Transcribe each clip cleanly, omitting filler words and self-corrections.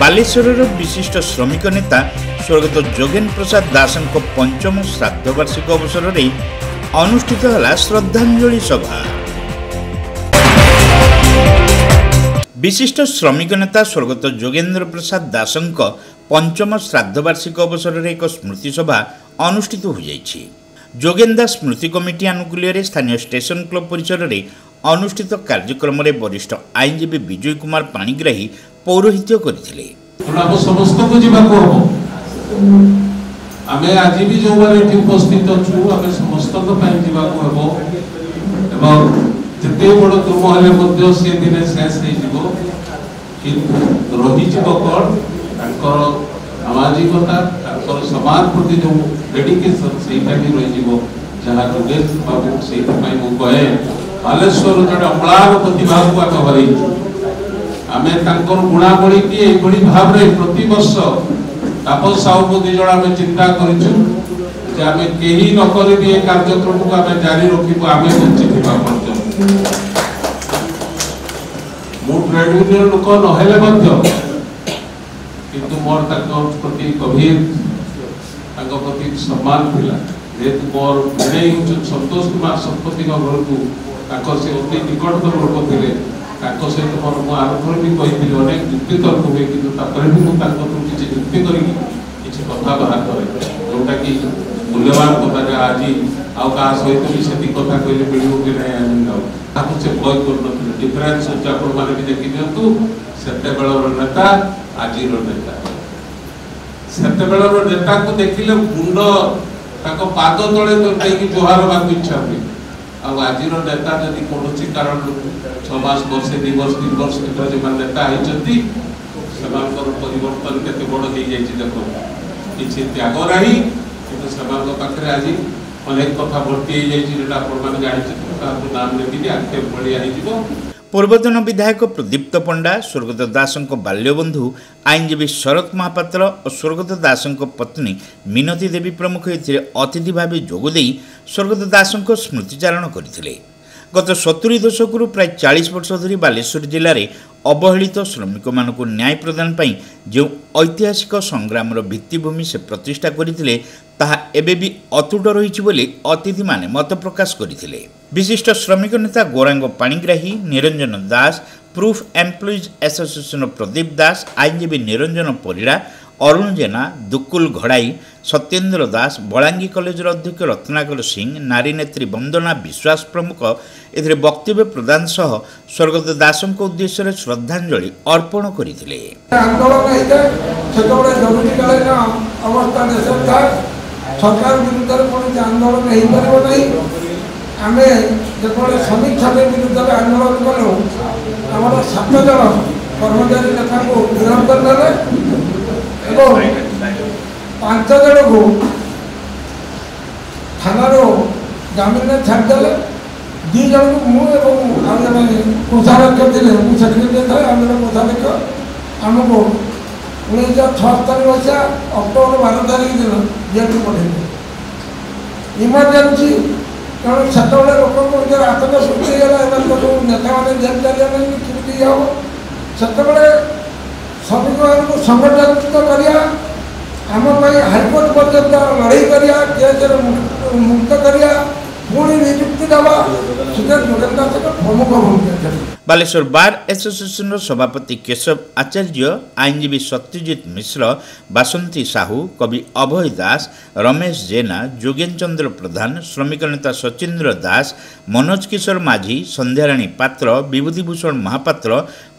बालेश्वर विशिष्ट श्रमिक नेता स्वर्गत जोगेन्द्र प्रसाद दासଙ୍କ पंचम श्राद्ध वार्षिक अवसर में अनुष्ठित है श्रद्धांजलि सभा। विशिष्ट श्रमिक नेता स्वर्गत जोगेन्द्र प्रसाद दासଙ୍କ पंचम श्राद्ध वार्षिक अवसर में एक स्मृति सभा अनुष्ठित हो जाइछि। जोगेन्द्र स्मृति कमिटी आनुकूल्य स्थानीय स्टेशन क्लब परिसर में अनुष्ठित कार्यक्रम में वरिष्ठ आईनजीवी विजय कुमार पाणिग्राही पौरोहित्य करथिले। समस्त को जीवाको आमे आज भी जो माने उपस्थित अछु आमे समस्त को पय जीवाको हबो एवं जते बड़ तुम हले मध्य से दिन शेष हे जीवो कि रही जीवो कोन तांकर सामाजिकता तांकर समाज प्रति जो डेडिकेशन सेटा भी रही जीवो जहा जोगेश बाबू सेटा पय मु कहे बालेश्वर जडे अमलान प्रतिभा को आमे हरि आमे तांकर गुणावली की एभली भाव रे प्रति वर्ष तापस साहू को दी जणा में चिंता करिछु जे आमे केही न करि भी ए कार्यक्रम को आमे जारी रखिबो आमे वंचित बा पड़तो मो ट्रेड यूनियन लोक न हेले मध्य किंतु मोर ताको प्रति गभीर ताको प्रति सम्मान थिला जेतु मोर भिडे संतोष कुमार संपत्ति का घर को ताको से अति निकटतम लोक थिले ताको सहित मोर मु आरंभ भी कहि अनेक युक्ति तर्क हुए कि भी मुझे किसी युक्ति करी कथा बाहर करे जोटा कि मूल्यवान कथा आज आउ सहित भी से कथा कहले मिलू कि नहीं से भय कर डिफरेन्स आपण मैंने भी देखी दिंतु सेते बेलर नेता आज नेता सेते बेलर नेता को देखिले मुंड ताको पाद तले तो जोहार बाक इच्छा हुए आज नेता जदि कौन कारण 6 मास वर्ष 2 वर्ष 3 वर्ष भर जो नेता होती परिवर्तन केते बड़ हो जाए देखो किसी त्याग रही कि आज अनेक कथा भर्ती जानी नाम लेकिन आखे बढ़िया। पूर्वतन विधायक प्रदीप्त पंडा स्वर्गत दासଙ୍କ बाल्यबंधु आईनजीवी शरद महापात्र और स्वर्गत दासଙ୍କ पत्नी मिनती देवी प्रमुख अतिथि भाव जोगदे स्वर्गत दासଙ୍କ स्मृतिचारण करथिले। गत 70 दशकरू प्राय 40 वर्ष धरी बालेश्वर जिले में अवहेलित श्रमिक मानक न्याय प्रदान पाई जो ऐतिहासिक संग्राम भित्तिभूमि से प्रतिष्ठा करथिले ताहा एबे भी अतुट रही बोली अतिथि माने मत प्रकाश करथिले। विशिष्ट श्रमिक नेता Gaurang Panigrahi, Niranjan Das, proof employees association Pradeep दास, आईनजीवी निरंजन परिड़ा, अरुण जेना, दुकुल घड़ाई, सत्येन्द्र दास, बलांगी कॉलेज अध्यक्ष रत्नाकर सिंह, नारी नेत्री वंदना विश्वास प्रमुख एथिरे वक्तव्य प्रदान सह स्वर्गत दासଙ୍କ उद्देश्य श्रद्धांजलि अर्पण करथिले। सरकार विरुद्ध कौन आंदोलन नहीं पार नहीं आम जो समीक्षा विरुद्ध आंदोलन कलु आम 7 जन कर्मचारी नेता को गिरफ्त करदे और 5 जन को थाना जमीन में छाड़दे 2 जन को मुझे कोषाध्यक्ष थे सेक्रेटरी थे आम कोषाध्यक्ष आमको 1976 मसीहा अक्टोबर 12 तारीख दिन जेल पठे इमरजेंसी कारण से लोक आतंक सृष्टि नेता मैंने जेल चलिए केमी हम से श्रमिक मान संगठित करम हाईकोर्ट पर्यंत लड़ाई कर मुक्त कर पुणी नियुक्ति दवा जोगेन्द्र प्रमुख भूमिका। बालेश्वर बार एसोसिएशन सभापति केशव आचार्य, आईनजीवी सत्यजित मिश्र, बासंती साहू, कवि अभय दास, रमेश जेना, जोगेन चंद्र प्रधान, श्रमिक नेता सचिंद्र दास, मनोज किशोर माझी, संध्याराणी पात्र, विभूतिभूषण महापात्र,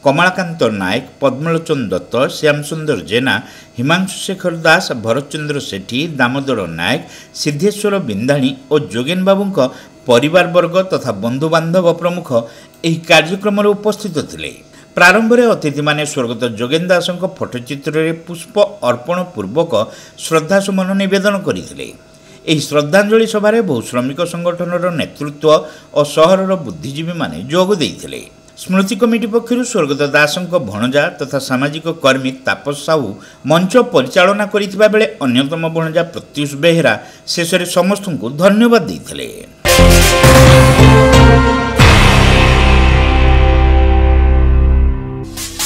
कमलाकांत नायक, पद्मलोचन दत्त, श्याम सुंदर जेना, हिमांशु शेखर दास, भरतचंद्र सेठी, दामोदर नायक, सिद्धेश्वर बिंदाणी और जोगेन बाबू परिवार वर्ग तथा बंधु बांधव प्रमुख यह कार्यक्रम उपस्थित थिले। प्रारंभ में अतिथि माने स्वर्गत जोगेन्द्र दासଙ୍କ फोटोचित्र रे पुष्प अर्पण पूर्वक श्रद्धासुमन निवेदन करथिले। एही श्रद्धांजलि सभा बहु श्रमिक संगठन नेतृत्व और सहर बुद्धिजीवी माने जोग देइथिले। स्मृति कमिटी पक्षर स्वर्गत दासଙ୍କ भणजा तथा सामाजिक कर्मी तापस साहू मंच परिचालना करिथिबा बेले अन्यतम भणजा प्रत्युष बेहेरा शेष समस्त को धन्यवाद देइथिले।